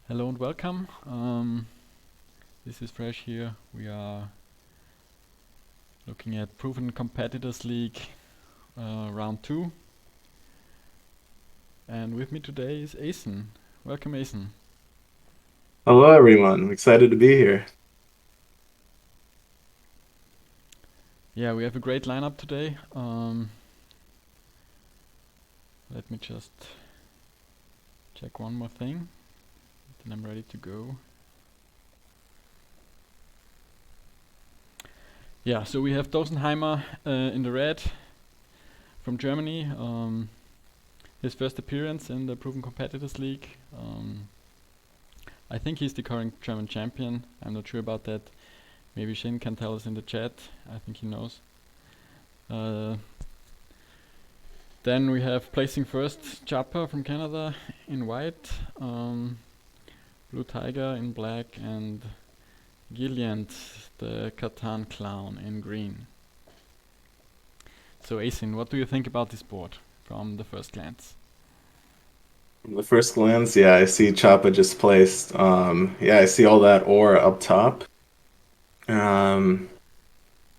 Hello and welcome. This is Fresh here. We are looking at Proven Competitors League round 2. And with me today is Asen. Welcome, Asen. Hello, everyone. I'm excited to be here. Yeah, we have a great lineup today. Let me just check one more thing. Then I'm ready to go. Yeah, so we have Dossenheimer in the red from Germany. His first appearance in the Proven Competitors League. I think he's the current German champion. I'm not sure about that. Maybe Shin can tell us in the chat. I think he knows. Uh, then we have placing first chapha from Canada in white, BlueTiger in black, and Gilliant, the CatanClown, in green. So Asin, what do you think about this board from the first glance? From the first glance, yeah, I see chapha just placed. Yeah, I see all that ore up top. Um,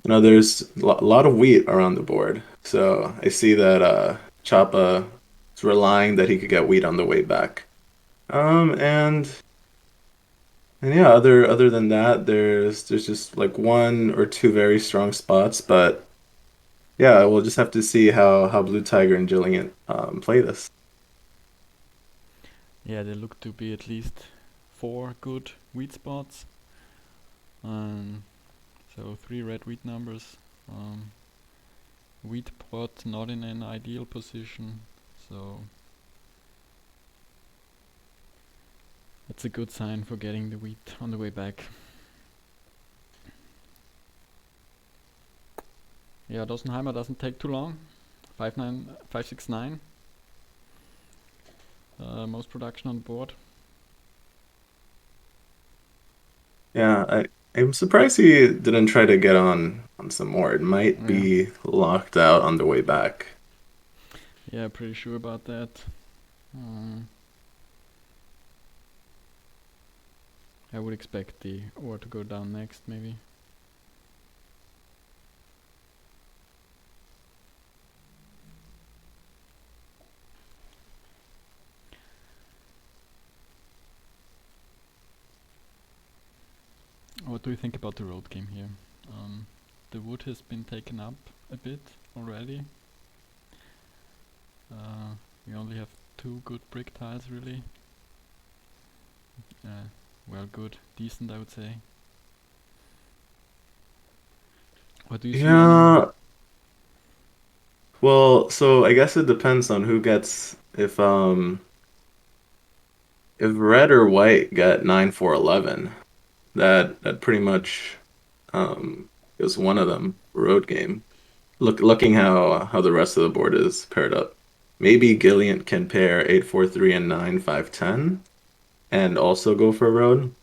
there's a lot of wheat around the board. So I see that chapha is relying that he could get wheat on the way back. Um, and and yeah, other than that, there's just like one or two very strong spots, but yeah, we'll just have to see how BlueTiger and Jillian play this. Yeah, there look to be at least 4 good wheat spots. Um, so 3 red wheat numbers. Um, Wheat pot not in an ideal position, so that's a good sign for getting the wheat on the way back. Yeah, Dossenheimer doesn't take too long. 569. Most production on board. Yeah, I'm surprised he didn't try to get on some more. It might Yeah, be locked out on the way back. yeah, pretty sure about that. Um, I would expect the ore to go down next, maybe. What do you think about the road game here? The wood has been taken up a bit already. We only have 2 good brick tiles, really. Uh, well, good, decent, I would say. What do you see on? Yeah, well, so I guess it depends on who gets if red or white get 9 4 11, that pretty much is one of them road game. Looking how the rest of the board is paired up. Maybe Gilliant can pair 8 4 3 and 9 5 10 and also go for a road.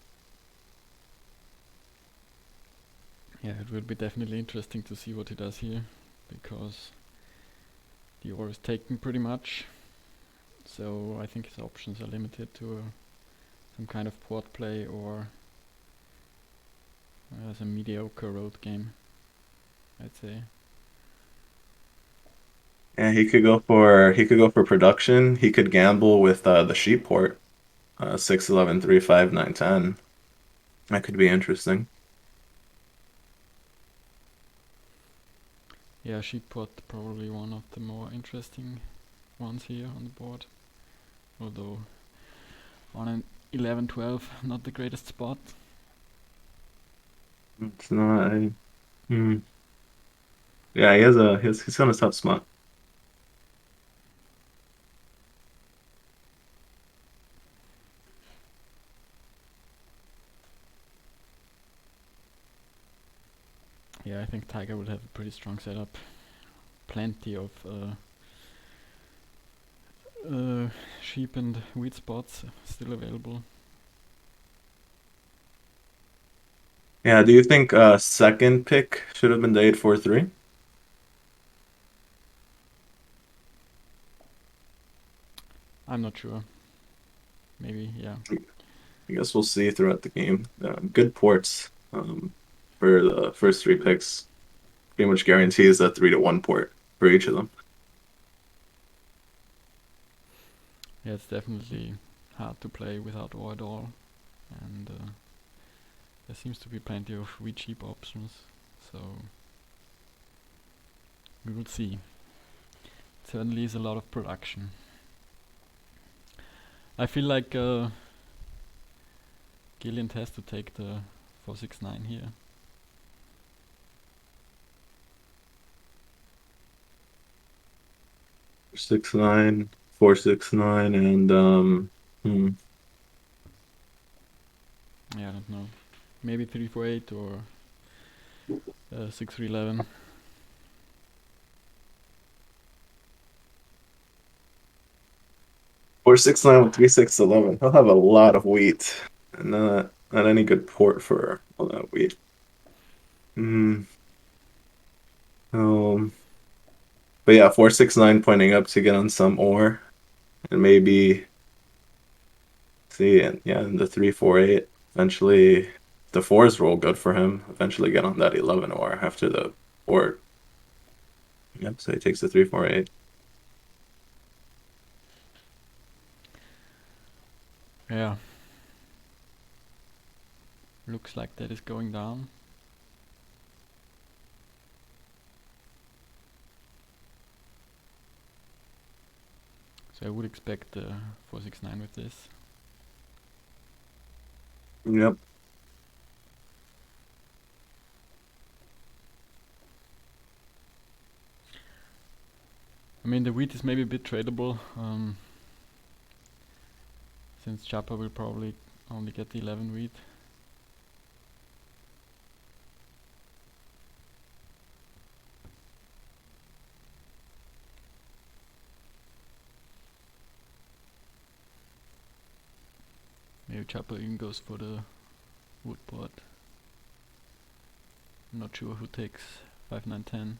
Yeah, it will be definitely interesting to see what he does here, because the ore is taken pretty much. So I think his options are limited to some kind of port play or some mediocre road game, I'd say. Yeah, he could go for production. He could gamble with the sheep port, 6 11 3 5 9 10. That could be interesting. Yeah, Sheeppot probably one of the more interesting ones here on the board. Although on an 11-12, not the greatest spot. It's not. Hmm. Yeah, he's on a tough spot. Yeah, I think Tiger will have a pretty strong setup. Plenty of sheep and wheat spots still available. Yeah, do you think second pick should have been the 8 4 3? I'm not sure. Maybe, yeah. I guess we'll see throughout the game. Good ports for the first three picks. Pretty much guarantees a 3-to-1 port for each of them. Yeah, it's definitely hard to play without ore at all, and there seems to be plenty of wheat cheap options, so we will see. It certainly is a lot of production. I feel like Gillian has to take the 469 here. 6-9, 4-6-9, and Yeah, I don't know. Maybe 3-4-8 or 6-3-11. 4-6-9 with 3-6-11. He'll have a lot of wheat, and not any good port for all that wheat. Um, but yeah, 4-6-9 pointing up to get on some ore, and maybe see, and yeah, and the 3-4-8 eventually. The fours roll good for him. Eventually get on that 11 ore after the port. Yep, so he takes the 3-4-8. Yeah. Looks like that is going down. So I would expect 469 with this. Yep. I mean, the wheat is maybe a bit tradable, since chapha will probably only get the 11 wheat. Maybe chapha even goes for the wood board. I'm not sure who takes 5, 9, 10.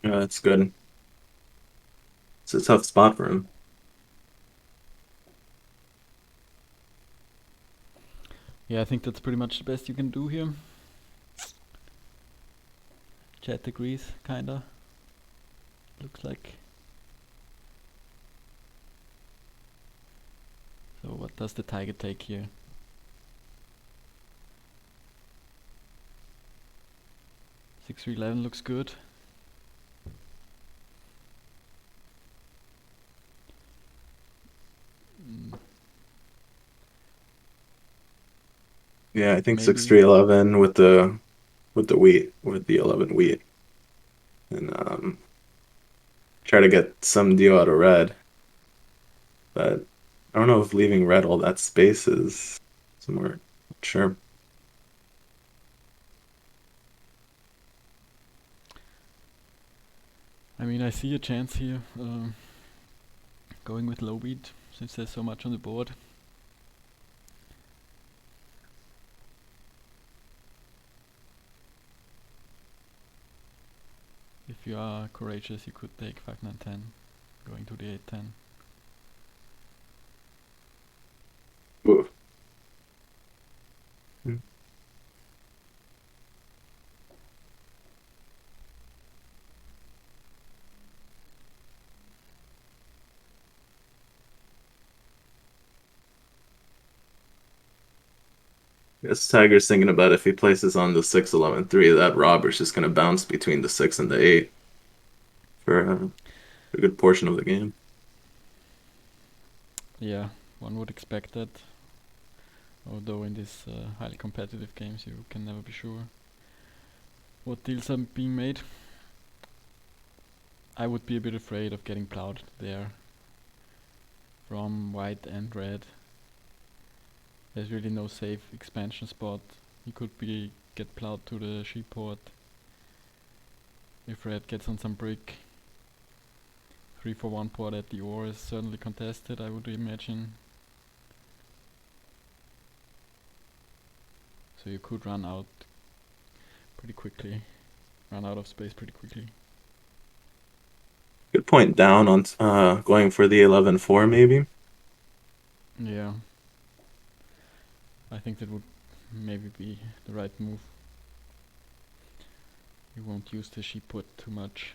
Yeah, that's good. It's a tough spot for him. Yeah, I think that's pretty much the best you can do here. Chat agrees, kinda. Looks like. So what does the tiger take here? 6-3-11 looks good. Yeah, I think Maybe. 6-3-11 with the wheat, with the 11 wheat. And try to get some deal out of red. But I don't know if leaving red all that space is somewhere. Sure. I mean, I see a chance here, going with low wheat, since there's so much on the board. If you are courageous, you could take 5, 9, 10, going to the 8, 10. Ooh. Guess Tiger's thinking about if he places on the 6-11-3, that robber's just gonna bounce between the 6 and the 8 for a good portion of the game. Yeah, one would expect that. Although in these highly competitive games you can never be sure what deals are being made. I would be a bit afraid of getting plowed there from white and red. There's really no safe expansion spot. He could get plowed to the sheep port if red gets on some brick. 3-4-1 port at the ore is certainly contested, I would imagine. So you could run out pretty quickly. Run out of space pretty quickly. Good point down on going for the 11-4 maybe. Yeah. I think that would maybe be the right move. You won't use the sheep put too much.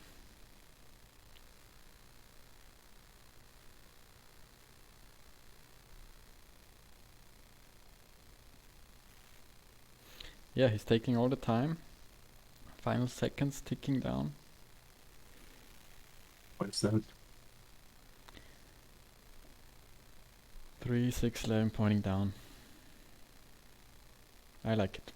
Yeah, he's taking all the time. Final seconds ticking down. What's that? 3, 6, 11 pointing down. I like it.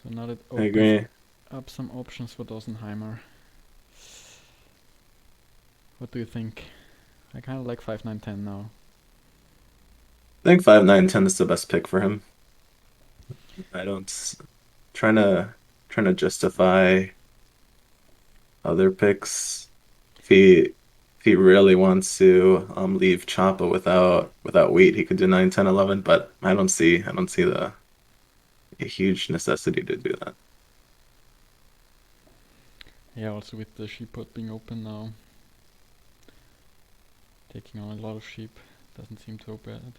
So now that I opens agree. up some options for Dossenheimer. What do you think? I kind of like 5, 9, 10 now. I think 5, 9, 10 is the best pick for him. I don't trying to justify other picks. If he really wants to leave Chappa without wheat, he could do 9, 10, 11. But I don't see the a huge necessity to do that. Yeah, also with the sheep pot being open now. Taking on a lot of sheep. Doesn't seem so bad.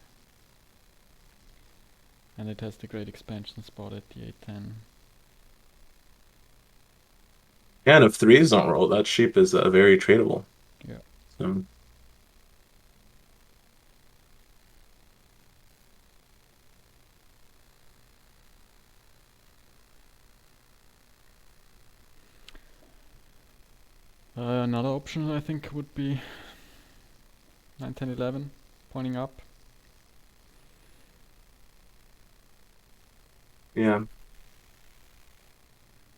And it has the great expansion spot at the 8-10. Yeah, and if threes don't roll, that sheep is very tradable. Yeah. So Another option I think would be 9, 10, 11, pointing up. yeah,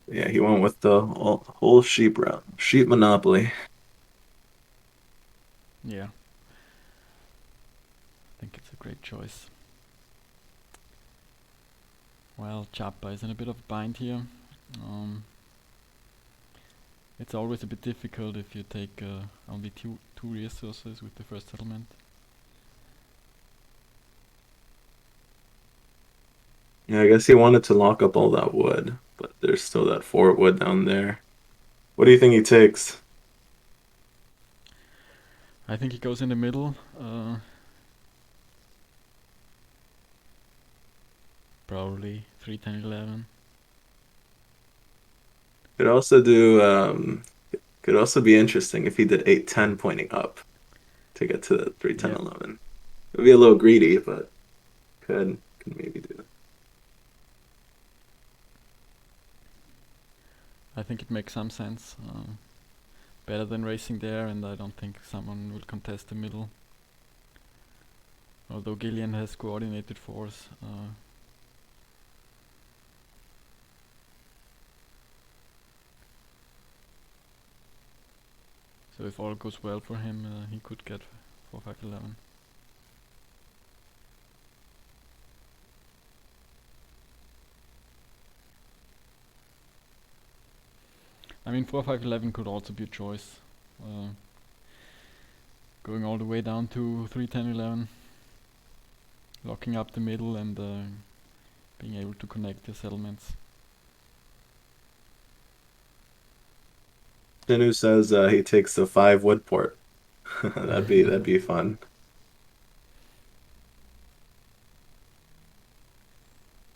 yeah, he went with the whole sheep route, sheep monopoly. Yeah. I think it's a great choice. Well, chapha is in a bit of a bind here. It's always a bit difficult if you take only two resources with the first settlement. Yeah, I guess he wanted to lock up all that wood, but there's still that 4 wood down there. What do you think he takes? I think he goes in the middle. Probably 3, 10, 11. Could also do could also be interesting if he did 8, 10 pointing up to get to the 3, 10, Yeah, 11. It would be a little greedy, but could maybe do that. I think it makes some sense. Better than racing there, and I don't think someone will contest the middle. Although Gillian has coordinated force. So if all goes well for him, he could get 4, 5, 11. I mean 4, 5, 11 could also be a choice. Going all the way down to 3, 10, 11. Locking up the middle and being able to connect the settlements. Shinu says he takes the 5 wood port. that'd be fun.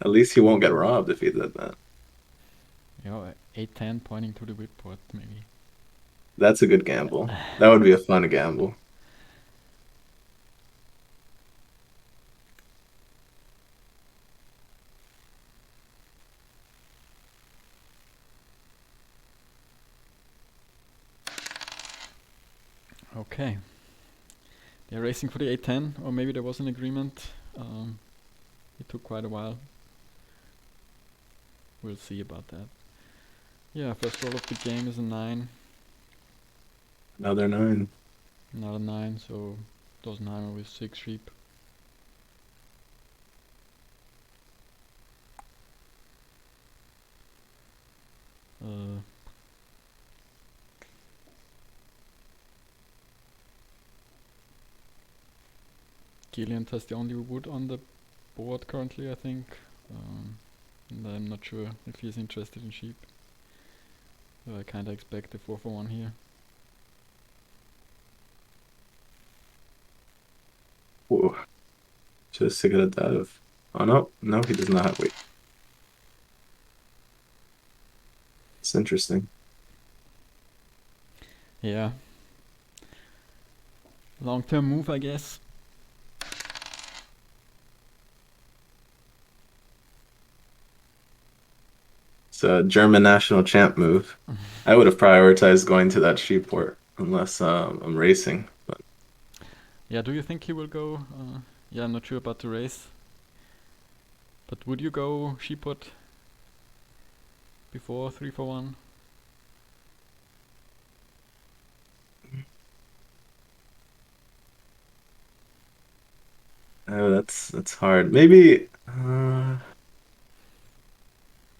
At least he won't get robbed if he did that. You know, 8, 10 pointing to the whipport maybe. That's a good gamble. That would be a fun gamble. Okay. They're racing for the 8-10, or maybe there was an agreement. It took quite a while. We'll see about that. Yeah, first roll of the game is a 9. Another 9. Another 9, so Dossenheimer with 6 sheep. Uh, Gillian has the only wood on the board currently, I think. And I'm not sure if he's interested in sheep. So I kinda expect a 4 for 1 here. Whoa. Just to get a dive. Oh no, no, he does not have wheat. It's interesting. Yeah. Long-term move, I guess. It's a German national champ move. I would have prioritized going to that sheep port unless I'm racing. But Yeah, do you think he will go? Yeah, I'm not sure about the race. But would you go sheepot before 3 for 1? oh, that's hard. Maybe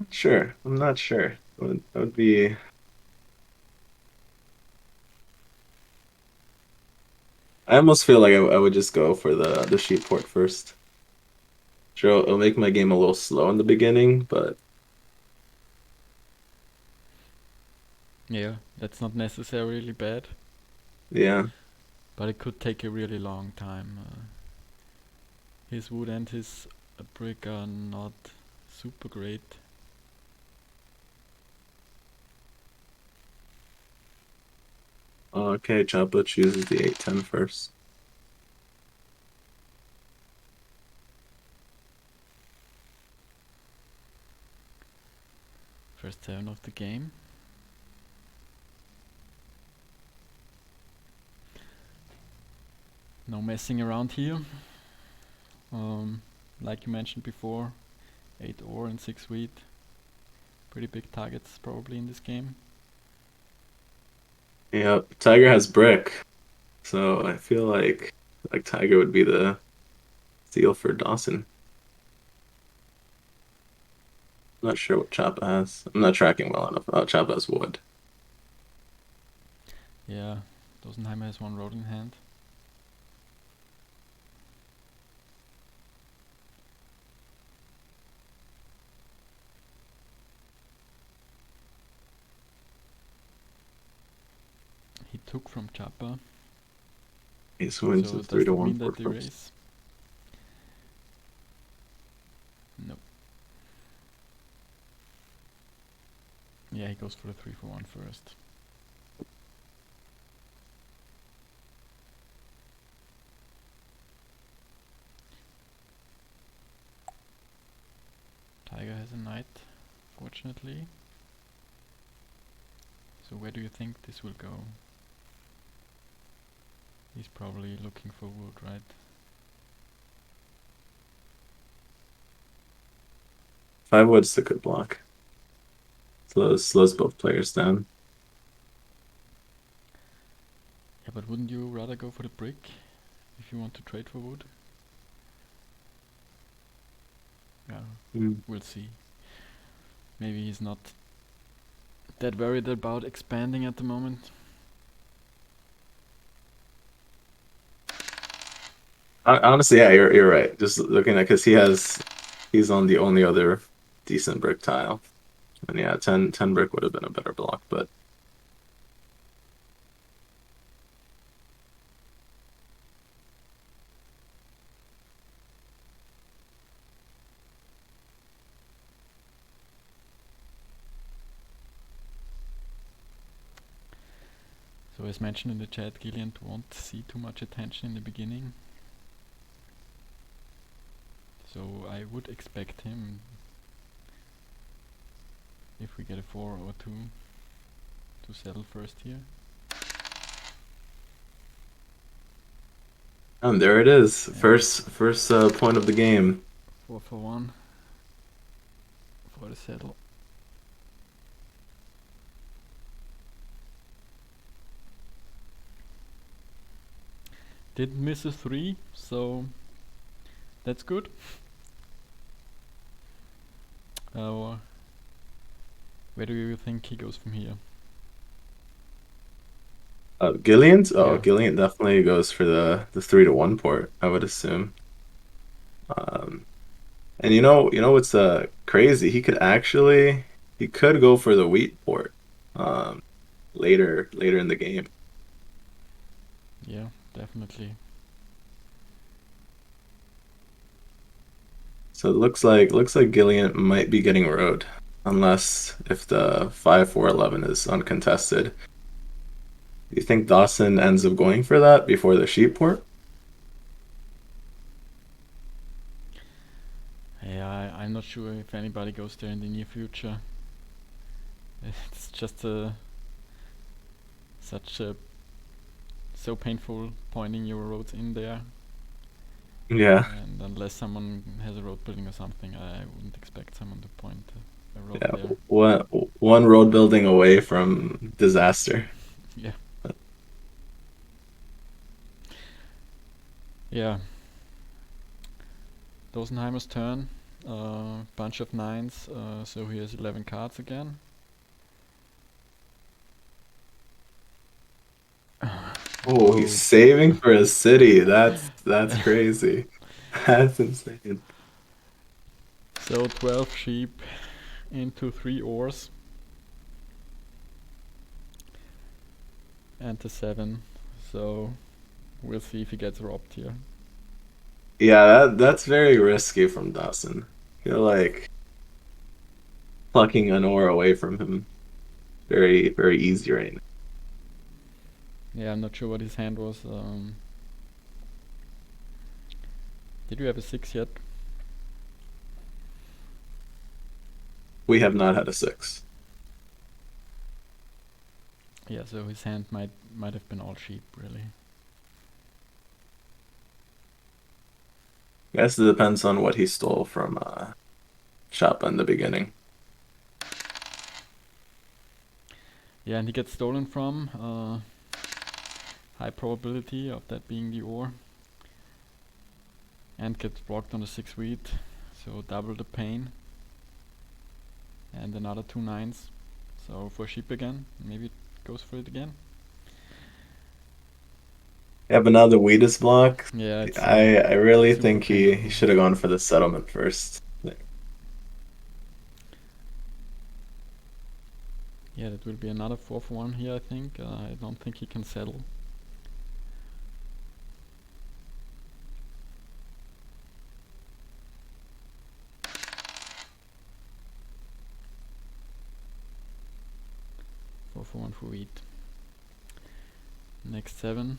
sure. I'm not sure. That would be. I almost feel like I would just go for the sheep port first. Sure, it'll make my game a little slow in the beginning, but Yeah, that's not necessarily bad, yeah. but it could take a really long time. His wood and his brick are not super great. Okay, Chapa chooses the 8-10 first. First 7 of the game. No messing around here. Like you mentioned before, 8 ore and 6 wheat. Pretty big targets probably in this game. Yep, Tiger has brick, so I feel like Tiger would be the steal for Dawson. I'm not sure what Chapa has. I'm not tracking well enough. Oh, Chapa has wood. Yeah, Dossenheimer has 1 road in hand. He took from Chapa, Ace wins so the does 3 to that 1 mean that port they first. raise? Nope. Yeah, he goes for the 3 for 1 first. Tiger has a knight, fortunately. So where do you think this will go? He's probably looking for wood, right? 5 wood's a good block. Slows both players down. Yeah, but wouldn't you rather go for the brick if you want to trade for wood? Yeah, Mm. we'll see. Maybe he's not that worried about expanding at the moment. Honestly, yeah, you're right. Just looking at because he's on the only other decent brick tile. And yeah, 10 brick would have been a better block, but So as mentioned in the chat, Gillian won't see too much attention in the beginning. So I would expect him, if we get a 4 or 2, to settle first here. and there it is. Yeah. First point of the game. 4 for 1 for the settle. Didn't miss a 3, so that's good. Where do you think he goes from here? Gillian's? Oh, Yeah. Gillian definitely goes for the 3-1 port, I would assume. Um, and you know what's crazy? He could go for the wheat port um later in the game. Yeah, definitely. So it looks like Gillian might be getting rode, unless if the 5-4-11 is uncontested. Do you think Dawson ends up going for that before the sheep port? Yeah, I'm not sure if anybody goes there in the near future. It's just such a so painful pointing your roads in there, Yeah, and unless someone has a road building or something, I wouldn't expect someone to point a road yeah. there. One road building away from disaster. Yeah. Yeah. Dossenheimer's turn. Bunch of nines, so he has 11 cards again. Oh, he's Whoa. saving for a city. That's crazy. That's insane. So 12 sheep into 3 ores and the 7. So we'll see if he gets robbed here. Yeah, that's very risky from Dawson. You're like plucking an ore away from him. Very, very easy right now. Yeah, I'm not sure what his hand was. Did you have a 6 yet? We have not had a 6. Yeah, so his hand might have been all sheep, really. I guess it depends on what he stole from Chapha in the beginning. Yeah, and he gets stolen from. High probability of that being the ore. And gets blocked on the 6 wheat, so double the pain. And another 2 nines. So for sheep again, maybe it goes for it again. Yeah, but now the weed is blocked. Yeah, it's I really super think he painful. should have gone for the settlement first. Yeah, that will be another 4 for 1 here, I think. I don't think he can settle. Four for 1 for wheat. Next 7.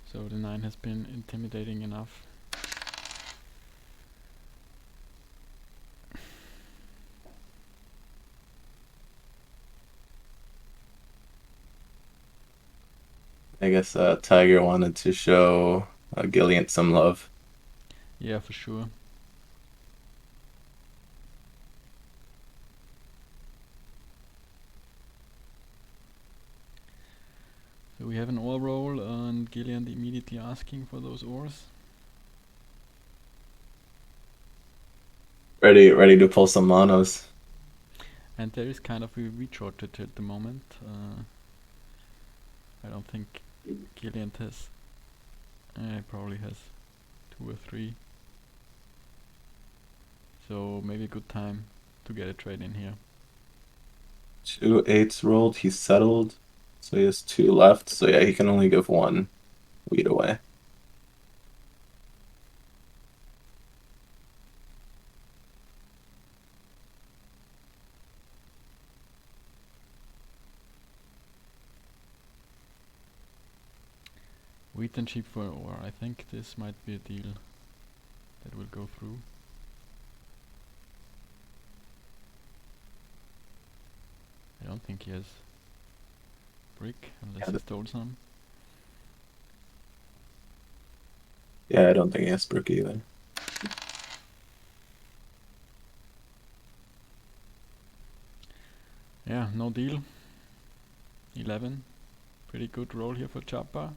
So the 9 has been intimidating enough. I guess Tiger wanted to show Gillian some love. Yeah, for sure. So we have an ore roll and Gillian immediately asking for those ores. Ready to pull some monos. And there is kind of a wheat shortage at the moment. I don't think Gillian has. Probably has 2 or 3. So maybe a good time to get a trade in here. 2 eights rolled. He's settled. So he has 2 left. So yeah, he can only give 1 weed away. Wheat and sheep for ore. I think this might be a deal that will go through. I don't think he has brick unless Yeah, he stole some. yeah, I don't think he has brick either. Yeah, no deal. 11. Pretty good roll here for chapha.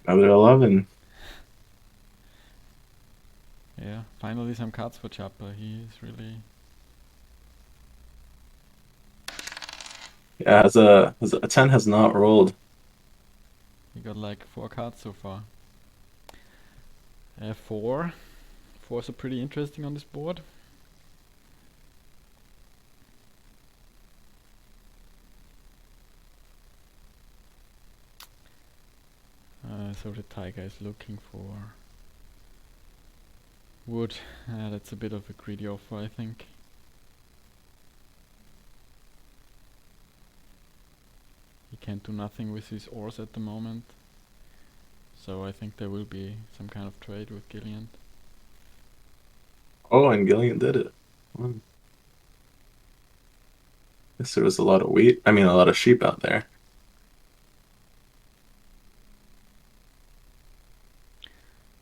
Another 11. Yeah, finally some cards for chapha. He is really... Yeah, has a 10 has not rolled. He got like 4 cards so far. 4. 4s are pretty interesting on this board. So the tiger is looking for wood. That's a bit of a greedy offer, I think. He can't do nothing with his ores at the moment. So I think there will be some kind of trade with Gillian. Oh, and Gillian did it. Guess there was a lot of wheat. I mean, a lot of sheep out there.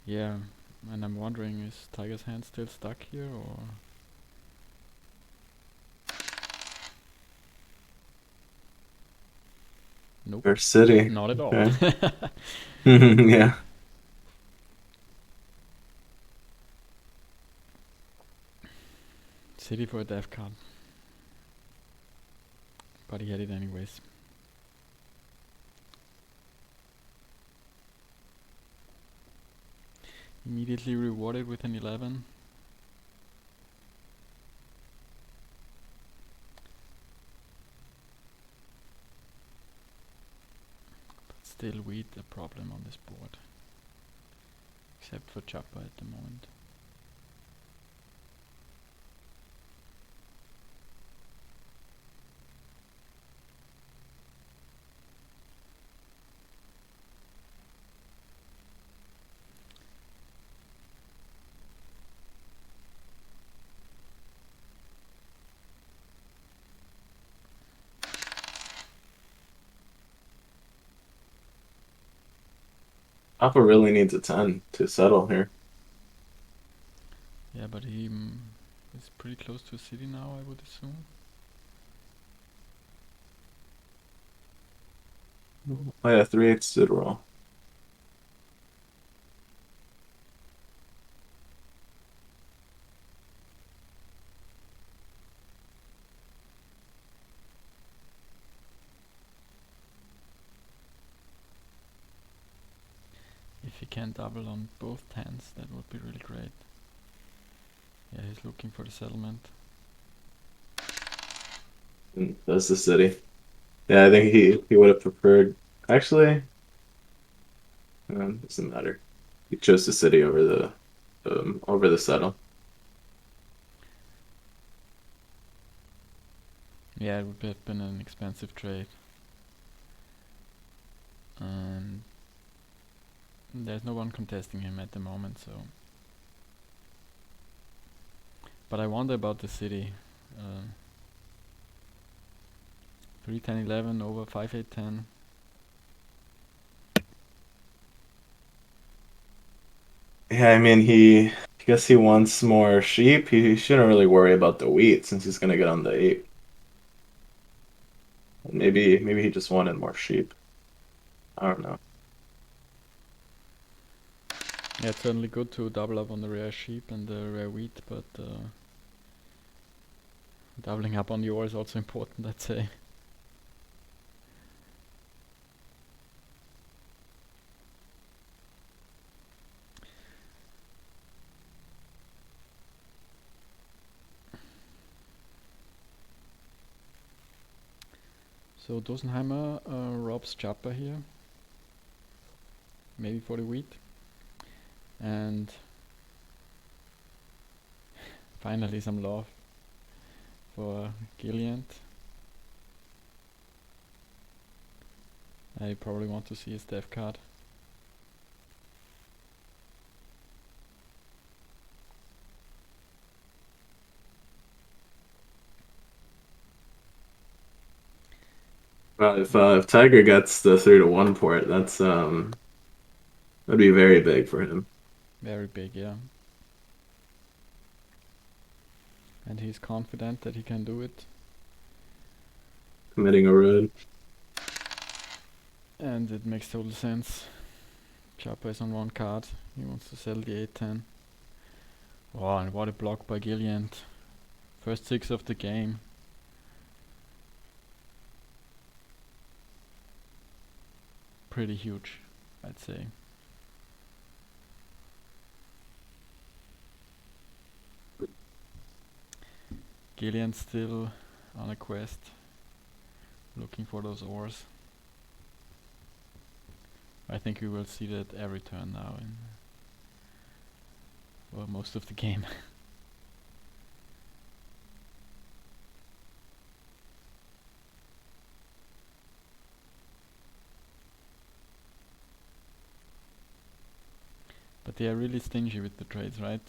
Yeah, and I'm wondering, is Tiger's hand still stuck here, or... Nope, First city. not at all. Okay. Yeah. City for a death card. But he had it anyways. Immediately rewarded with an 11. But still wheat a problem on this board. Except for chapha at the moment. Papa really needs a 10 to settle here. Yeah, but he is pretty close to a city now, I would assume. Oh yeah, 3/8 did roll. If he can double on both 10s, that would be really great. Yeah, he's looking for the settlement. And that's the city. Yeah, I think he would have preferred. Actually, doesn't matter. He chose the city over the settle. Yeah, it would have been an expensive trade. And there's no one contesting him at the moment, so... But I wonder about the city. 3, 10, 11 over 5, 8, 10. Yeah, I mean I guess he wants more sheep. He shouldn't really worry about the wheat since he's gonna get on the 8. Maybe he just wanted more sheep. I don't know. Yeah, it's certainly good to double up on the rare sheep and the rare wheat, but doubling up on the ore is also important, I'd say. So Dossenheimer robs chapha here, maybe for the wheat, and finally some love for Gillian. I probably want to see his death card. Well, if Tiger gets the 3-1 port, that'd be very big for him. Very big, yeah. And he's confident that he can do it. Committing a road. And it makes total sense Chapha is on one card. He wants to sell the A10. Oh, and what a block by Gillian. First 6 of the game. Pretty huge, I'd say. Gillian's still on a quest, looking for those ores. I think we will see that every turn now in well, most of the game. But they are really stingy with the trades, right?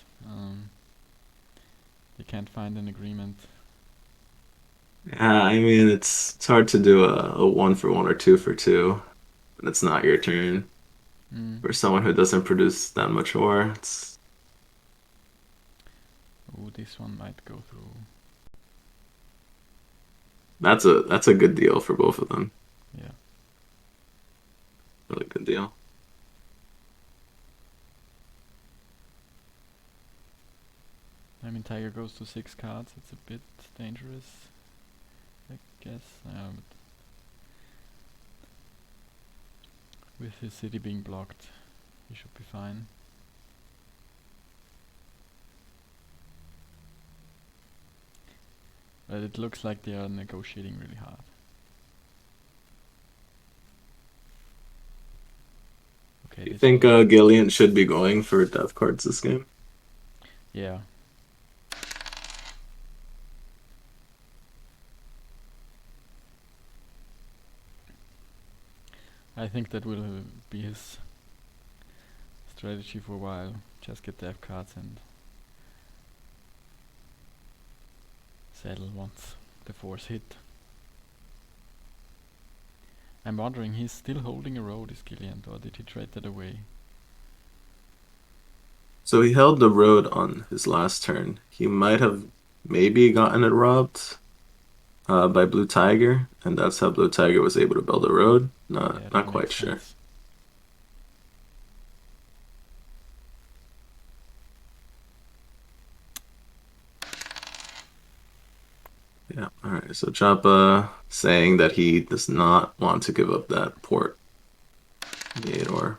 They can't find an agreement. Yeah, I mean it's hard to do a 1 for 1 or 2 for 2 when it's not your turn. For someone who doesn't produce that much ore, it's Oh, this one might go through. that's a good deal for both of them. Yeah. Really good deal. I mean, Tiger goes to 6 cards. It's a bit dangerous, I guess. But with his city being blocked, he should be fine. But it looks like they are negotiating really hard. Okay. Do you think Gillian should be going for death cards this game? Yeah. I think that will be his strategy for a while. Just get death cards and settle once the force hit. I'm wondering, he's still holding a road, is Gillian, or did he trade that away? So he held the road on his last turn. He might have maybe gotten it robbed by BlueTiger, and that's how BlueTiger was able to build a road. Yeah, Not that quite makes sure. sense. Yeah, all right. So Chappa saying that he does not want to give up that port. The 8 ore.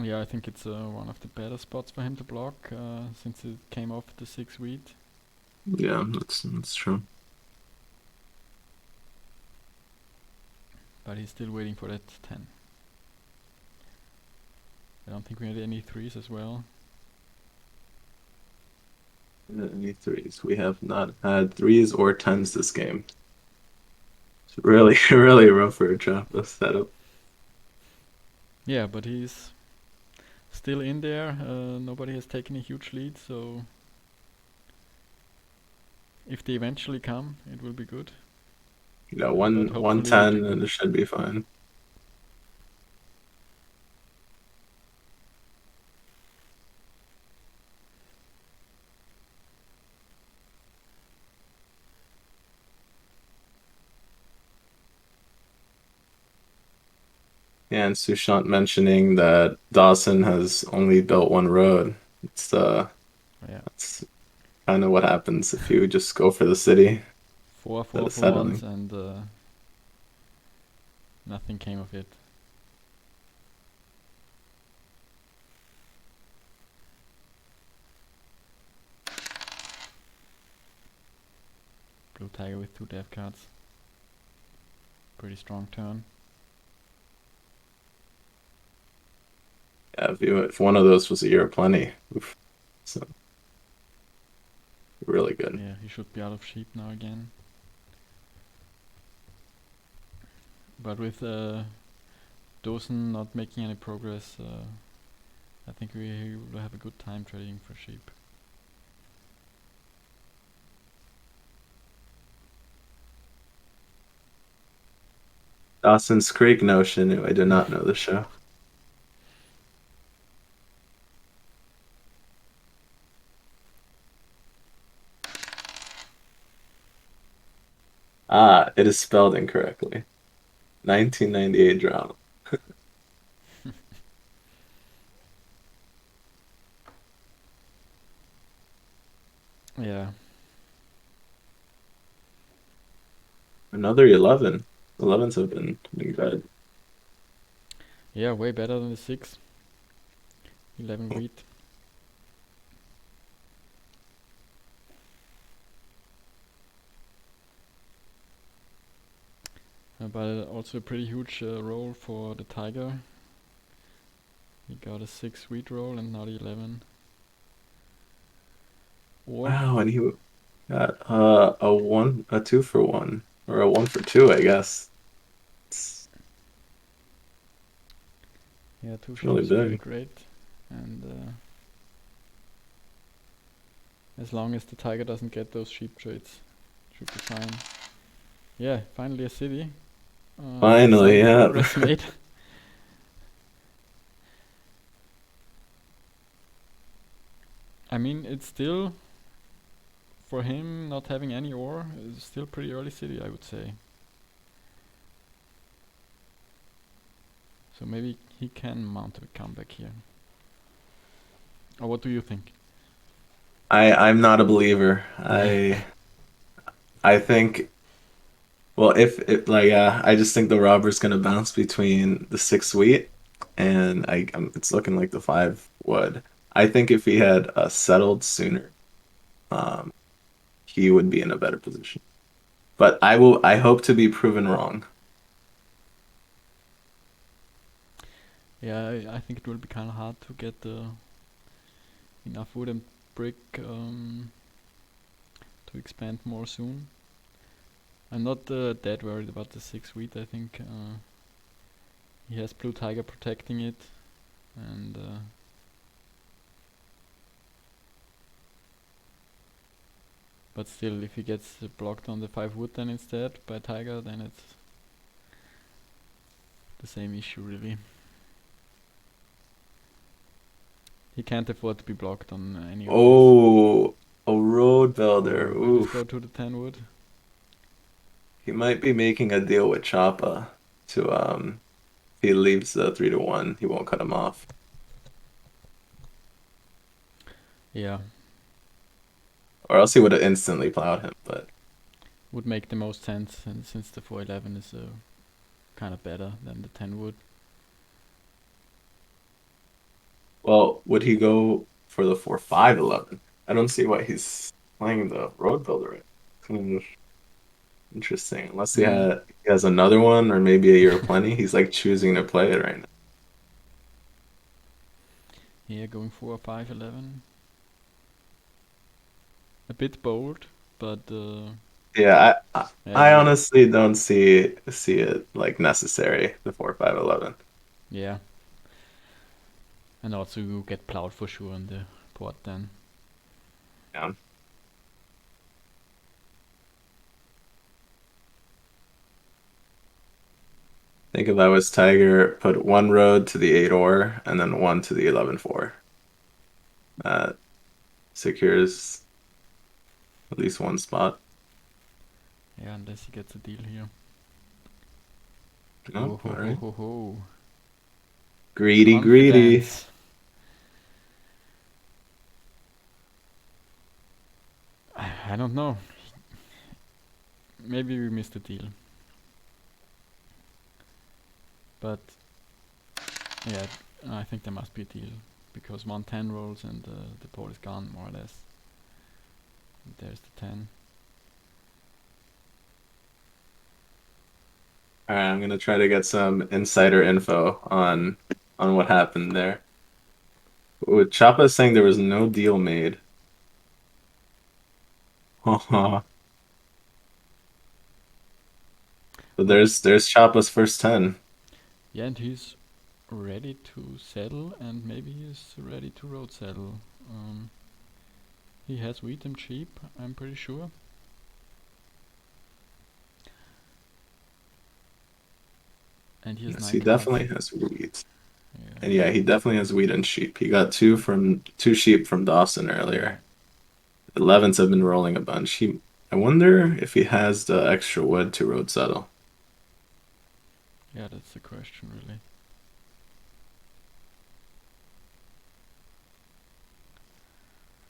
Yeah, I think it's one of the better spots for him to block since it came off the 6 wheat. Yeah, that's true. But he's still waiting for that 10. I don't think we had any 3s as well. Any 3s? We have not had 3s or 10s this game. It's really, really rough for a Chappa setup. Yeah, but he's still in there. Nobody has taken a huge lead, so if they eventually come, it will be good. Yeah, But one hopefully 110 and it should be fine. Yeah, and Sushant mentioning that Dawson has only built one road. It's yeah, that's kind of what happens if you just go for the city four instead four of for once, settling. and nothing came of it. BlueTiger with 2 death cards. Pretty strong turn. Yeah, if one of those was a year of plenty, oof. So really good. Yeah, he should be out of sheep now again. But with Dosen not making any progress, I think we will have a good time trading for sheep. Dawson's Creek notion. I did not know the show. Ah, it is spelled incorrectly. 1998 drama. Yeah. Another 11. 11s have been good. Yeah, way better than the 6. 11 wheat. But also a pretty huge roll for the Tiger. He got a 6 wheat roll and not 11. Or, Wow, and he got a one, a two for one, or a one for two, I guess. yeah, 2 It's really sheeps would be big. great. And as long as the Tiger doesn't get those sheep trades, should be fine. Yeah, finally a city. Some Finally, yeah. progress made. I mean, it's still, for him not having any ore, is still pretty early city, I would say. So maybe he can mount a comeback here. Or what do you think? I'm not a believer. I think well if it like I just think the robber's gonna bounce between the six wheat and it's looking like the five would. I think if he had settled sooner, um, he would be in a better position. But I hope to be proven wrong. Yeah, I think it will be kind of hard to get enough wood and brick to expand more soon. I'm not that worried about the 6 wheat. I think he has BlueTiger protecting it, and but still, if he gets blocked on the 5 wood then instead by Tiger, then it's the same issue really. He can't afford to be blocked on any of these. Oh, a road builder. Oh, will this Oof. go to the 10 wood? He might be making a deal with Chappa to if he leaves the 3 to 1, he won't cut him off. Yeah, Or else he would have instantly plowed him, but would make the most sense, and since the 411 is kind of better than the 10 wood. well, would he go for the 4-5-11? I don't see why he's playing the road builder right. Kind of interesting. Unless Mm. he has another one or maybe a year of plenty. He's like choosing to play it right now. Yeah, going 4 5 11. A bit bold, but Yeah, yeah, I you honestly don't see it like necessary, the 4-5-11. yeah, and also you get plowed for sure on the port then. Yeah. Think if I was Tiger, put one road to the 8 ore and then one to the 11-4. That secures at least one spot. Yeah, unless he gets a deal here. Oh, Oh ho all ho right. ho ho! Greedy, greedy. Confidence. I don't know. Maybe we missed a deal, but yeah, I think there must be a deal because 110 rolls and the port is gone more or less. There's the 10. All right, I'm gonna try to get some insider info on what happened there. Ooh, Chapa is saying there was no deal made. So But there's Chapa's first 10. yeah, and he's ready to settle, and maybe he's ready to road settle. He has wheat and sheep, I'm pretty sure. And he has Yes, he 95. definitely has wheat. Yeah, And yeah, he definitely has wheat and sheep. He got two sheep from Dawson yeah. earlier. 11s have been rolling a bunch. I wonder if he has the extra wood to road settle. Yeah, that's the question, really.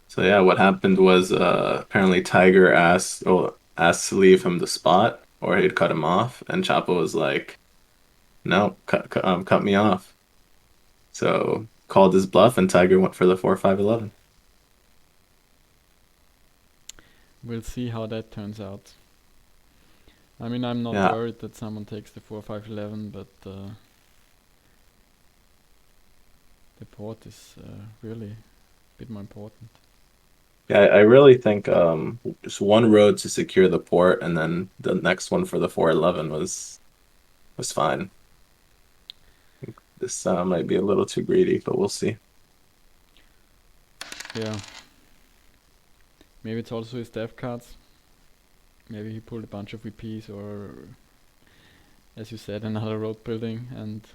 So yeah, what happened was apparently Tiger asked to leave him the spot or he'd cut him off, and Chapo was like, "No, cut me off." So called his bluff, and Tiger went for the 4-5-11. We'll see how that turns out. I mean, I'm not Yeah, worried that someone takes the 4-5-11, but the port is really a bit more important. yeah, I really think just one road to secure the port, and then the next one for the 4-11 was fine. This might be a little too greedy, but we'll see. Yeah, maybe it's also his dev cards. Maybe he pulled a bunch of VPs, or as you said, another road building, and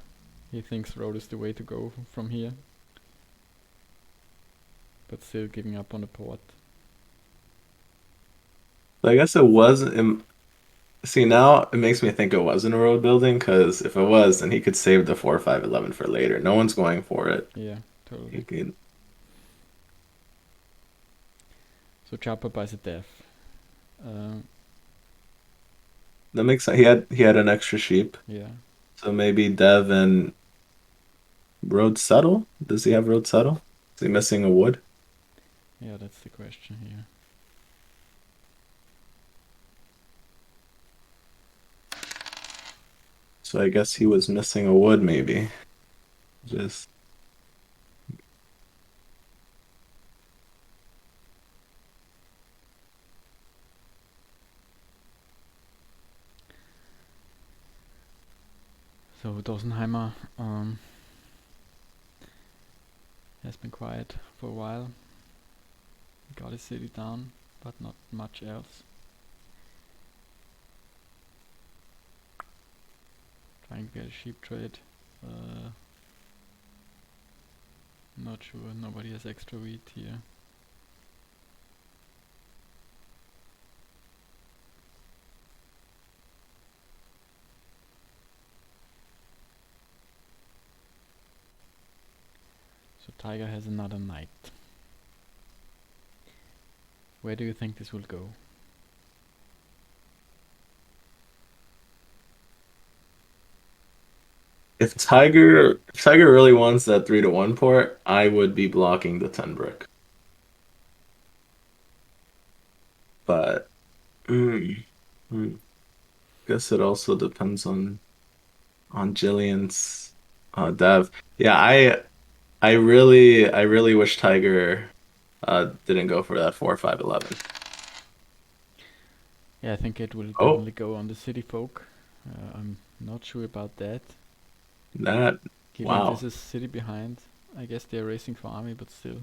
he thinks road is the way to go from here, but still giving up on the port. But I guess it was. See, now it makes me think it wasn't a road building because if it was, then he could save the 4-5-11 for later. No one's going for it. Yeah, He totally. could, So Chopper buys a dev. Uh, that makes sense. He had an extra sheep, yeah, so maybe Dev and Road Settle. Does he have Road Settle? Is he missing a wood? yeah, that's the question here. So I guess he was missing a wood, maybe. Just So Dossenheimer has been quiet for a while. Got his city down, but not much else. Trying to get a sheep trade. Not sure. Nobody has extra wheat here. So Tiger has another knight. Where do you think this will go? if Tiger really wants that 3-1 port, I would be blocking the 10 brick. But mm, mm, guess it also depends on Jillian's dev. Yeah, I really wish Tiger didn't go for that 4-5-11. Yeah, I think it will Oh, definitely go on the city folk. I'm not sure about that. that Given this wow. is city behind, I guess they're racing for army, but still.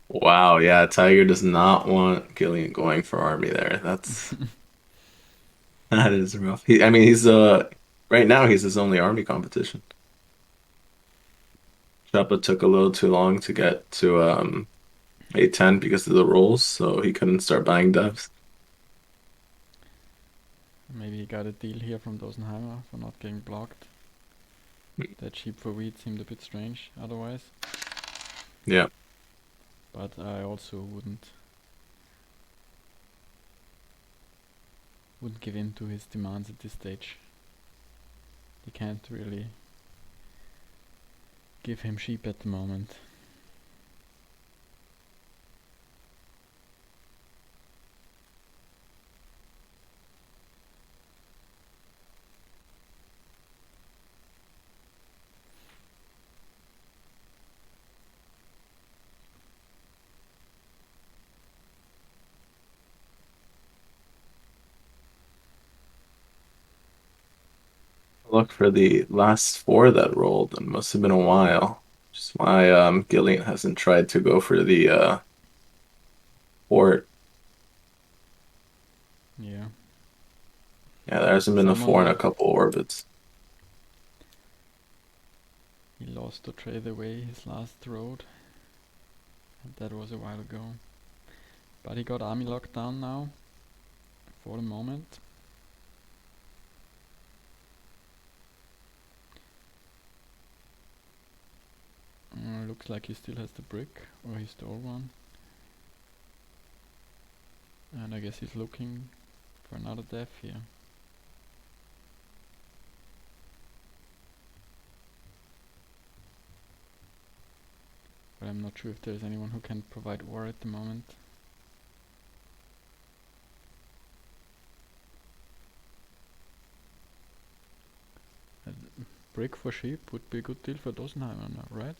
Wow, yeah, Tiger does not want Gillian going for army there. That is rough. I mean, he's right now he's his only army competition. Chappa took a little too long to get to A10 because of the rules, so he couldn't start buying devs. Maybe he got a deal here from Dossenheimer for not getting blocked. That sheep for wheat seemed a bit strange otherwise. Yeah. But I also wouldn't give in to his demands at this stage. You can't really give him sheep at the moment. Look for the last four that rolled, and must have been a while. Just why Gillian hasn't tried to go for the port. Yeah. Yeah, there hasn't been a Someone 4 in a lost. couple orbits. He lost to trade away his last road. That was a while ago. But he got army locked down now. For the moment. Looks like he still has the brick. Or he stole one. And I guess he's looking for another death here. But I'm not sure if there's anyone who can provide ore at the moment. A brick for sheep would be a good deal for Dossenheimer now, right?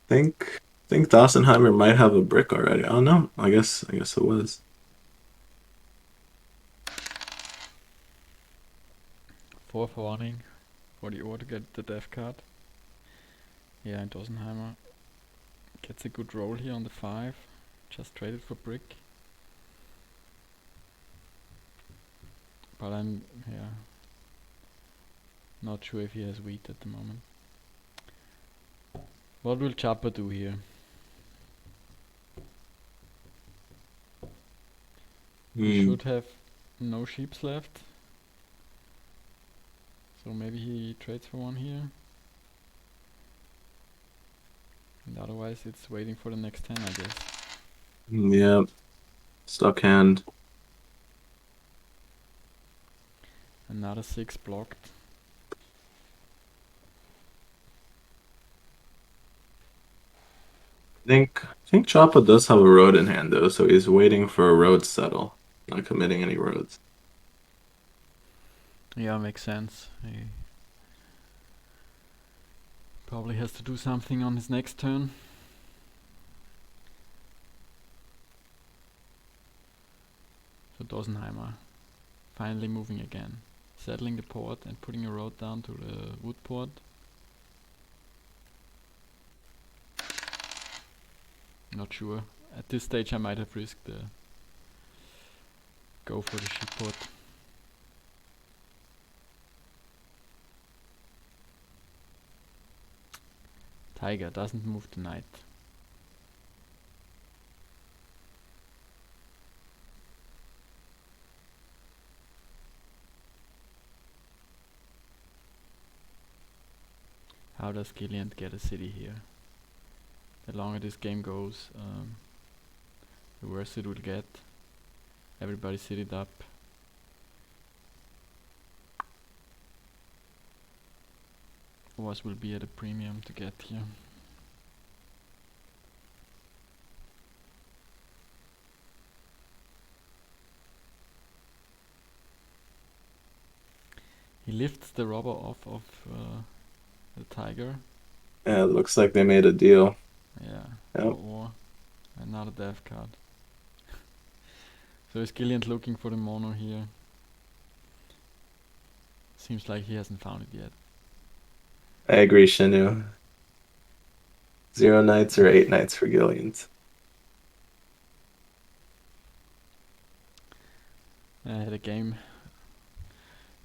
Think Dossenheimer might have a brick already. Oh no, I guess it was. Fourth warning for the ore to get the death card. Yeah, and Dossenheimer gets a good roll here on the 5. Just traded for brick. But I'm not sure if he has wheat at the moment. What will Chapha do here? He should have no sheeps left. So maybe he trades for one here. And otherwise it's waiting for the next 10, I guess. Yep. Stuck hand. Another 6 blocked. I think Choppa does have a road in hand though, so he's waiting for a road settle, not committing any roads. Yeah, makes sense. He probably has to do something on his next turn. So Dossenheimer finally moving again. Settling the port and putting a road down to the wood port. Not sure. At this stage I might have risked the go for the sheep port. Tiger doesn't move tonight. How does Gillian get a city here? The longer this game goes, the worse it will get. Everybody citied up. Wars will be at a premium to get here. He lifts the robber off of the tiger. Yeah, it looks like they made a deal. Yeah, Yep. or another death card. So is Gillian looking for the mono here? Seems like he hasn't found it yet. I agree, Shinu. 0 knights or 8 knights for Gillians. I had a game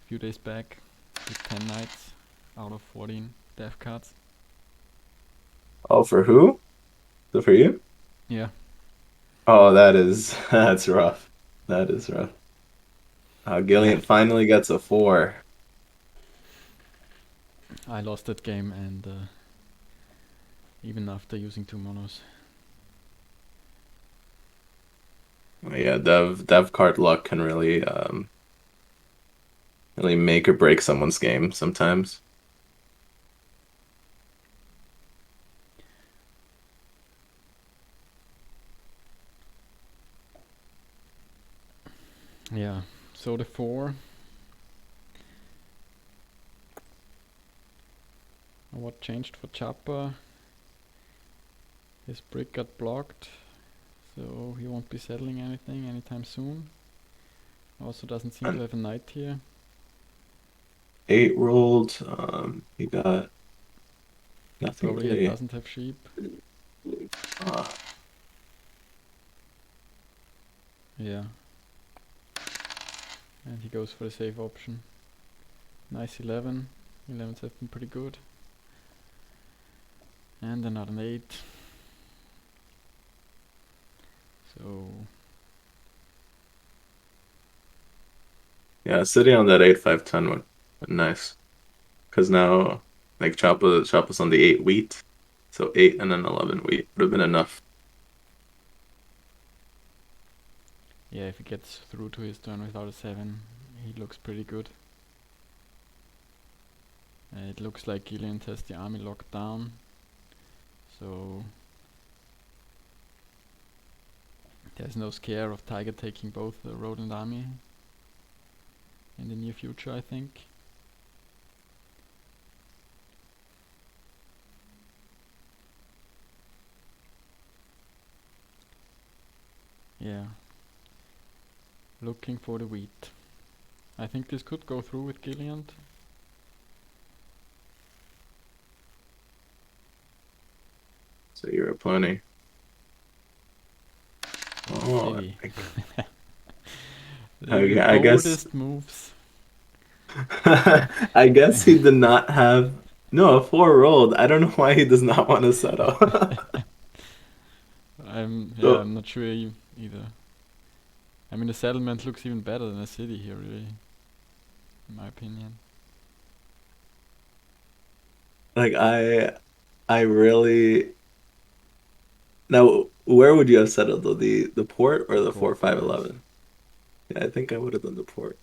a few days back with 10 knights out of 14 death cards. Oh, for who? So for you? Yeah. Oh, that's rough. That is rough. Gillian finally gets a 4. I lost that game and even after using 2 monos. Yeah, dev card luck can really make or break someone's game sometimes. Yeah, so the 4. What changed for Chapha? His brick got blocked, so he won't be settling anything anytime soon. Also doesn't seem to have a knight here. 8 rolled. He got nothing Probably really. doesn't have sheep. Uh, Yeah. And he goes for the safe option. Nice 11. 11s have been pretty good. And another an 8. So yeah, sitting on that 8-5-10 would nice. Because now, like Chapa's on the 8 wheat. So 8 and then 11 wheat would have been enough. yeah, if he gets through to his turn without a 7, he looks pretty good. It looks like Gillian has the army locked down. So there's no scare of Tiger taking both the road and army in the near future, I think. Yeah. Looking for the wheat. I think this could go through with Gillian. So you're plenty. Oh, City. I, The I guess boldest moves. I guess he did not have no a 4 rolled. I don't know why he does not want to settle. I'm So not sure either. I mean, the settlement looks even better than a city here, really, in my opinion. like I really now where would you have settled though? The port or the Port, I guess. 4-5-11? Yeah, I think I would have done the port.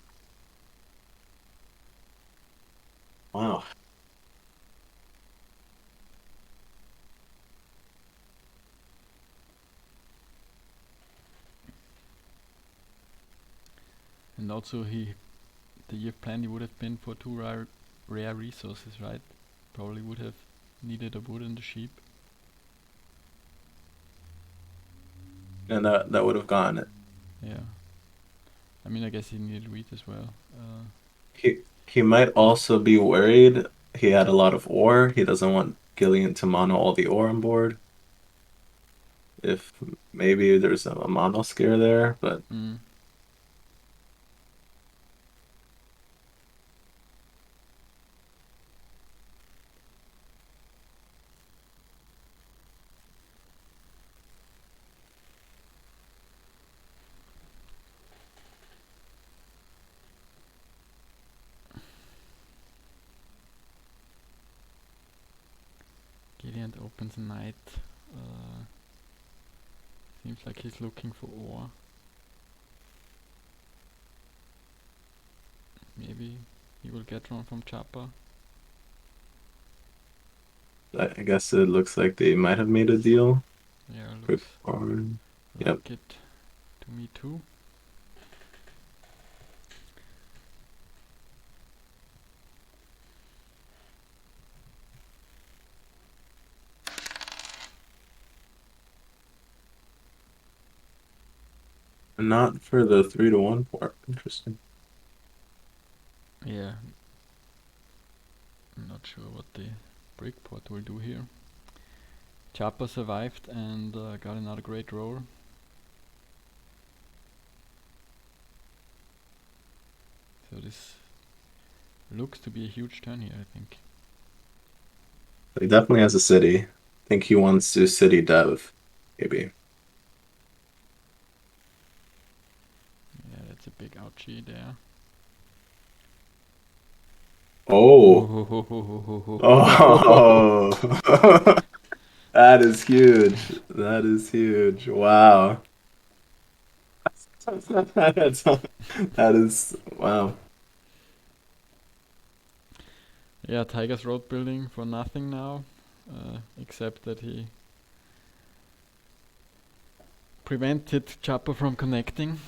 Wow. And also, the year plan he would have been for 2 rare resources, right? Probably would have needed a wood and a sheep. And that would have gone it. Yeah. I mean, I guess he needed wheat as well. He might also be worried. He had a lot of ore. He doesn't want Gillian to mono all the ore on board. If maybe there's a mono scare there, but Mm. Gideon opens a knight. Seems like he's looking for ore. Maybe he will get one from chapha. I guess it looks like they might have made a deal. Yeah, looks Before. Yep. like it to me too. Not for the 3-1 port. Interesting. Yeah, I'm not sure what the brickport will do here. Chapha survived and got another great roll. So this looks to be a huge turn here, I think. He definitely has a city. I think he wants to city dev, maybe. Yeah, that's a big ouchie there. Oh. Oh, Oh. That is huge. That is huge. Wow. That is wow. yeah, Tiger's road building for nothing now, except that he prevented Chapha from connecting.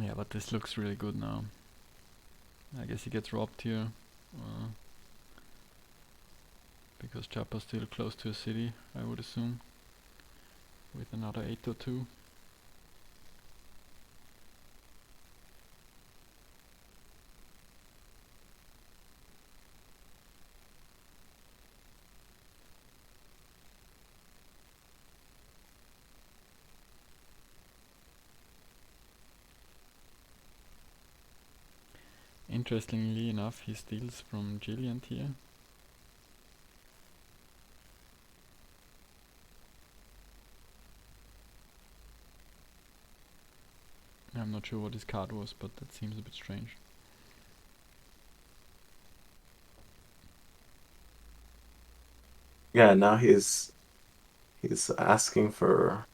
Yeah, but this looks really good now. I guess he gets robbed here. Because Chapha's still close to a city, I would assume. With another 8 or 2. Interestingly enough, he steals from Gilliant here. I'm not sure what his card was, but that seems a bit strange. Yeah, now he's asking for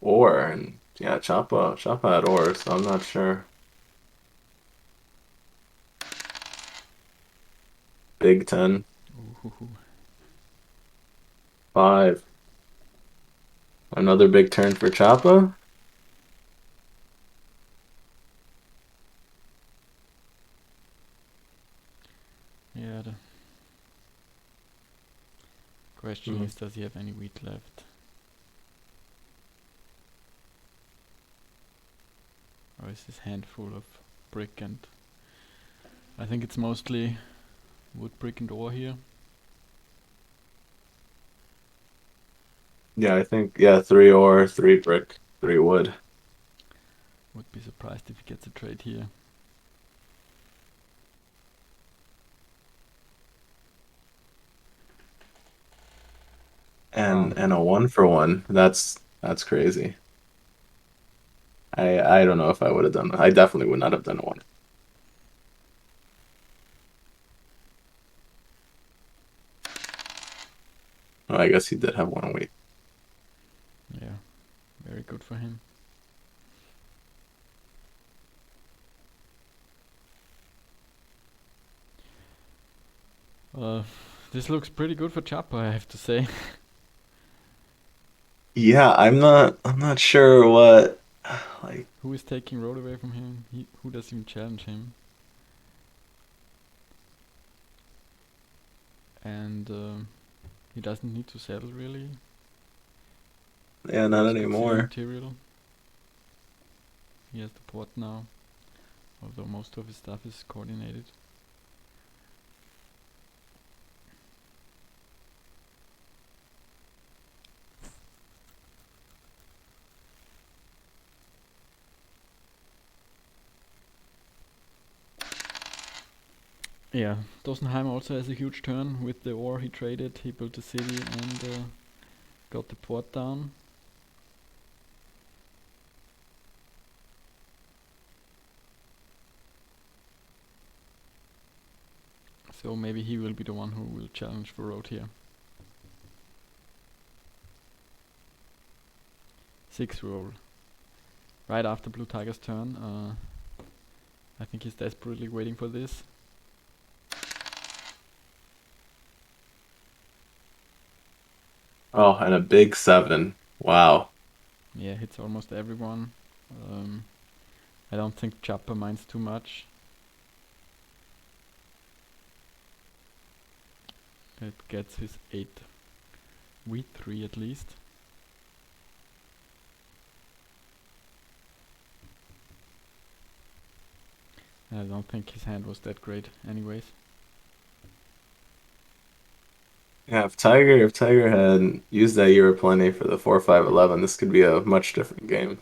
ore, and yeah, chapha had ore, so I'm not sure. Big 10. Ooh. 5. Another big turn for chapha. Yeah, the question is, does he have any wheat left? Or is his hand full of brick and... I think it's mostly wood, brick and ore here. Yeah, I think, yeah, 3 ore, 3 brick, 3 wood. Would be surprised if he gets a trade here. And Wow. and a 1-for-1. That's crazy. I don't know if I would have done that. I definitely would not have done a 1. Oh, I guess he did have 1 wheat. Yeah, very good for him. This looks pretty good for chapha, I have to say. Yeah, I'm not sure what, like, Who is taking road away from him? Who does even challenge him? And he doesn't need to settle really. yeah, not Looks good city anymore. material. He has the port now, although most of his stuff is coordinated. Yeah, Dossenheimer also has a huge turn with the ore he traded. He built the city and got the port down. So maybe he will be the one who will challenge for road here. 6 roll. Right after BlueTiger's turn. I think he's desperately waiting for this. Oh, and a big 7. Wow. Yeah, hits almost everyone. I don't think chapha minds too much. It gets his 8 wheat 3 at least. I don't think his hand was that great anyways. Yeah, if Tiger had used that year of plenty for the 4-5-11, this could be a much different game.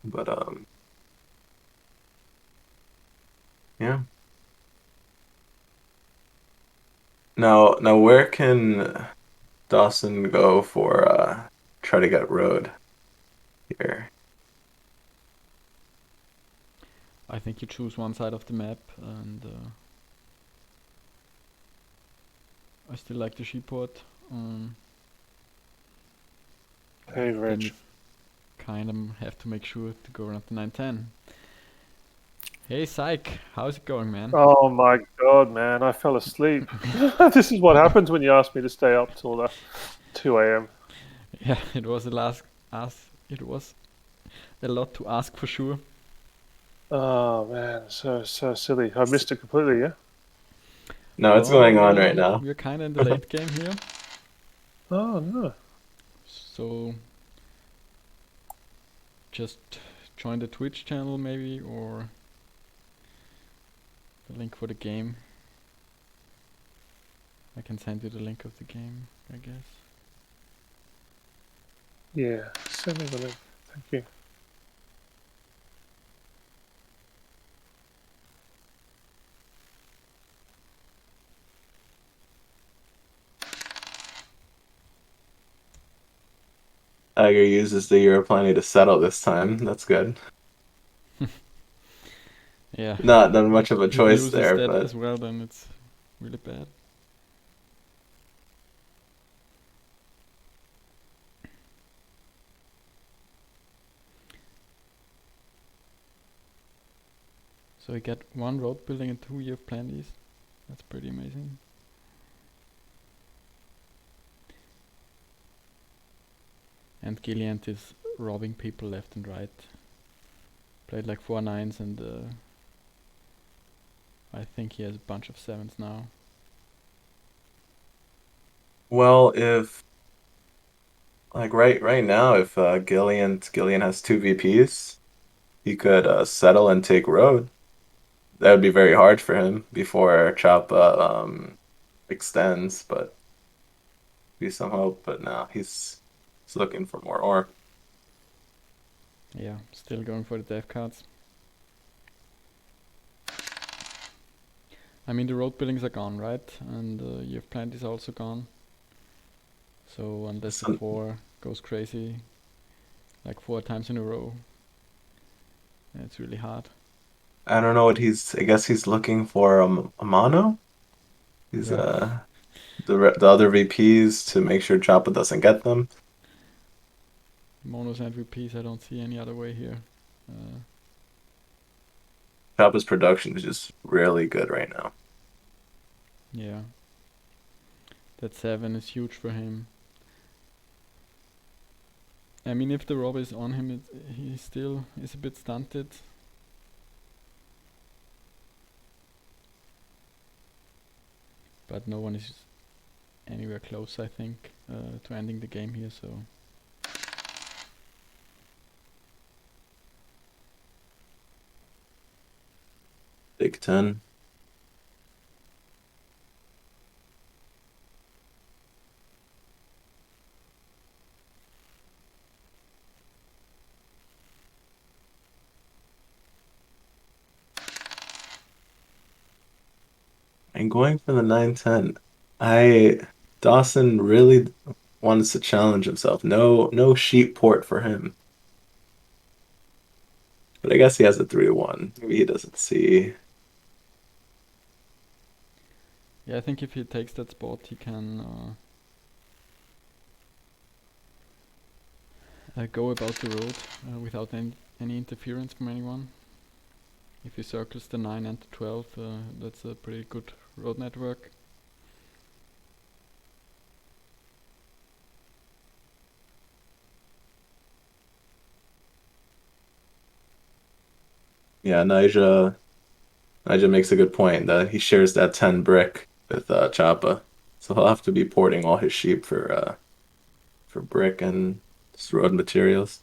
But yeah. Now where can Dawson go for try to get road here? I think you choose one side of the map, and I still like the sheeport. Hey, Then Rich. you kind of have to make sure to go around the 910. Hey Psych, how's it going, man? Oh my God, man! I fell asleep. This is what happens when you ask me to stay up till 2 a.m. Yeah, it was it was a lot to ask for sure. Oh man, so silly. I missed it completely. Yeah. No, it's going on right Well, now. we're kind of in the late game here, Oh no. so just join the Twitch channel maybe, or the link for the game. I can send you the link of the game, I guess. Yeah. Send me the link. Thank you. Tiger uses the Euro plenty to settle this time. That's good. Yeah. Not much of a If he choice loses there, that but as well, then it's really bad. So you get 1 road building and 2 year plenties. That's pretty amazing. And Gilliant is robbing people left and right. Played like 4 9s and I think he has a bunch of 7s now. well, if like right now, if Gillian has two VPs, he could settle and take road. That would be very hard for him before chapha extends, but be some hope. But now he's looking for more ore. Yeah, still going for the death cards. I mean the road buildings are gone, right? And you have plant is also gone. So unless the Some, 4 goes crazy like 4 times in a row, it's really hard. I don't know what I guess he's looking for a mono. He's Yeah. the other VPs to make sure chapha doesn't get them. Monos and VPs, I don't see any other way here. Chapha's production is just really good right now. Yeah. That 7 is huge for him. I mean, if the rob is on him, he still is a bit stunted. But no one is anywhere close, I think, to ending the game here, so... Big 10. And going for the 9-10, Dawson really wants to challenge himself. No sheep port for him. But I guess he has a 3-1. Maybe he doesn't see. Yeah, I think if he takes that spot, he can go about the road without any interference from anyone. If he circles the 9 and the 12, that's a pretty good road network. Yeah, Nija makes a good point that he shares that 10 brick with chapha. So he'll have to be porting all his sheep for brick and just road materials.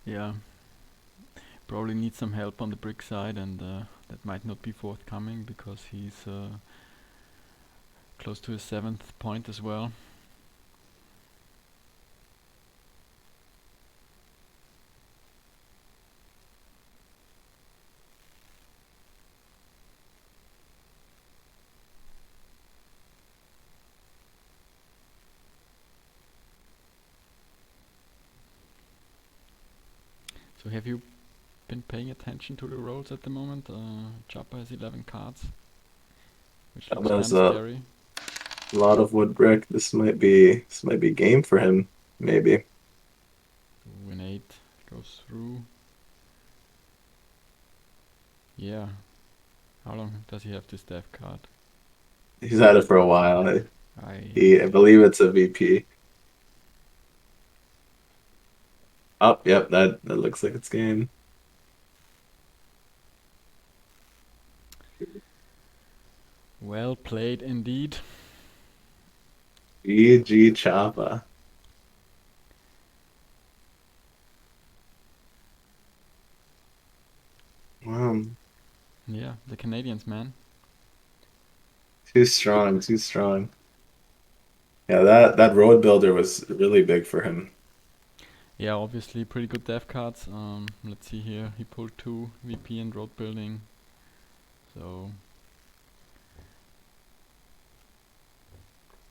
Yeah, probably needs some help on the brick side, and that might not be forthcoming because he's close to his 7th point as well. So have you been paying attention to the rolls at the moment? Chapha has 11 cards, which looks Chapha kind has of a scary. lot of wood brick. This might be game for him, maybe. Win 8 goes through. Yeah. How long does he have this death card? He's had it for a while. I I believe it's a VP. Oh, yep, that looks like it's game. well played indeed. GG chapha. Wow. Yeah, the Canadians, man. Too strong, too strong. Yeah, that road builder was really big for him. Yeah, obviously pretty good dev cards. Let's see here. He pulled 2 VP and road building. So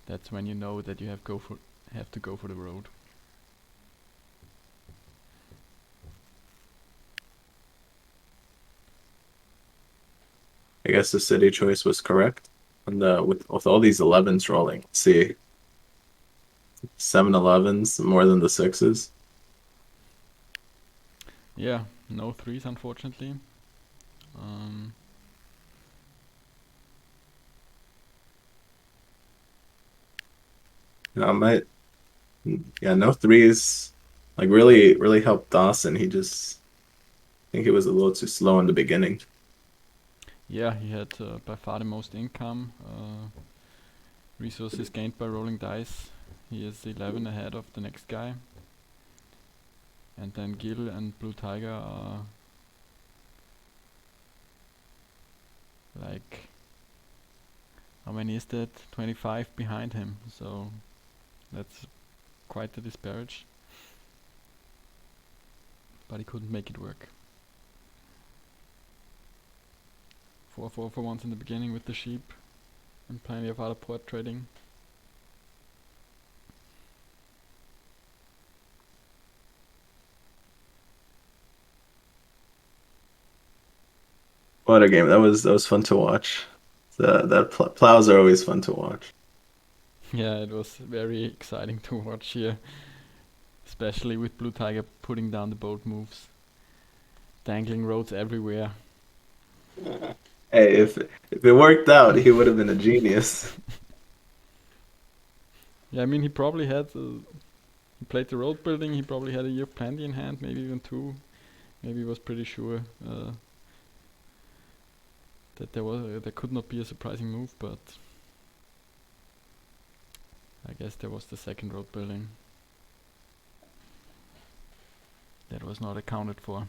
that's when you know that you have to go for the road. I guess the city choice was correct. And with all these 11s rolling, let's see, 7 11s more than the 6s. Yeah, no threes unfortunately. Um, Might yeah, no threes. Like really helped Dawson. I think he was a little too slow in the beginning. yeah, he had by far the most income. Resources gained by rolling dice. He is 11 ahead of the next guy. And then Gil and BlueTiger are like, how many is that? 25 behind him. So that's quite the disparage. But he couldn't make it work. 4-4 for once in the beginning with the sheep. And plenty of other port trading. What a game. That was fun to watch. Plows are always fun to watch. Yeah, it was very exciting to watch here. Especially with BlueTiger putting down the boat moves. Dangling roads everywhere. Hey, if it worked out, he would have been a genius. Yeah, I mean he probably had he played the road building, he probably had a year of plenty in hand, maybe even two. Maybe he was pretty sure that there could not be a surprising move, but I guess there was the second road building that was not accounted for.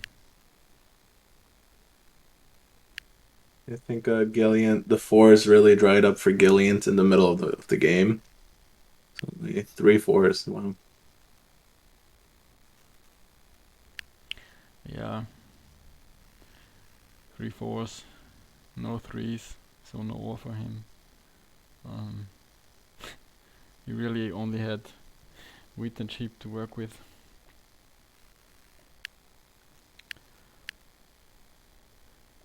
I think Gilliant, the fours really dried up for Gilliant in the middle of the game. So the 3 4s. Wow. Yeah, 3 4s, no threes, so no war for him. He really only had wheat and sheep to work with.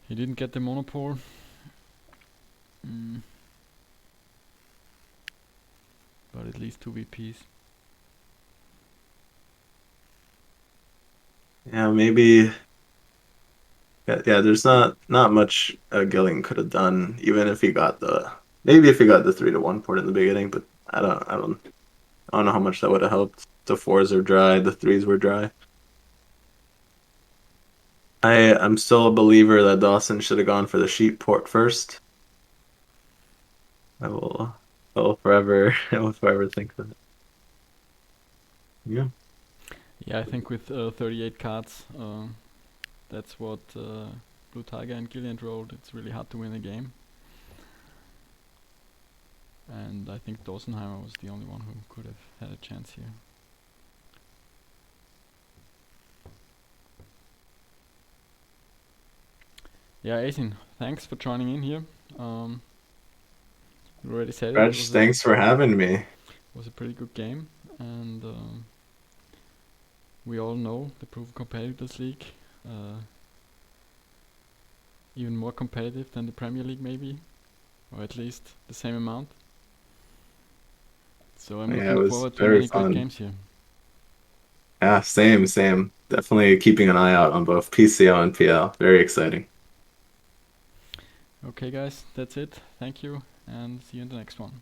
He didn't get the monopole. But at least 2 VPs. Yeah, maybe. Yeah, there's not much Gillian could have done, even if he got maybe if he got the 3-1 port in the beginning, but I don't know how much that would have helped. The fours are dry, the threes were dry. I'm still a believer that Dawson should have gone for the sheep port first. I will forever I will forever think that. Yeah. Yeah, I think with 38 cards, that's what BlueTiger and Gillian rolled. It's really hard to win a game. And I think Dossenheimer was the only one who could have had a chance here. Yeah, Aisin, thanks for joining in here. You already said it. Reg, thanks for having me. Was a pretty good game, and we all know the Proven Competitors League. Even more competitive than the Premier League, maybe, or at least the same amount. So I'm Yeah, it looking was forward to very many great fun. games here. Yeah, same. Definitely keeping an eye out on both PCL and PL. Very exciting. Okay, guys, that's it. Thank you, and see you in the next one.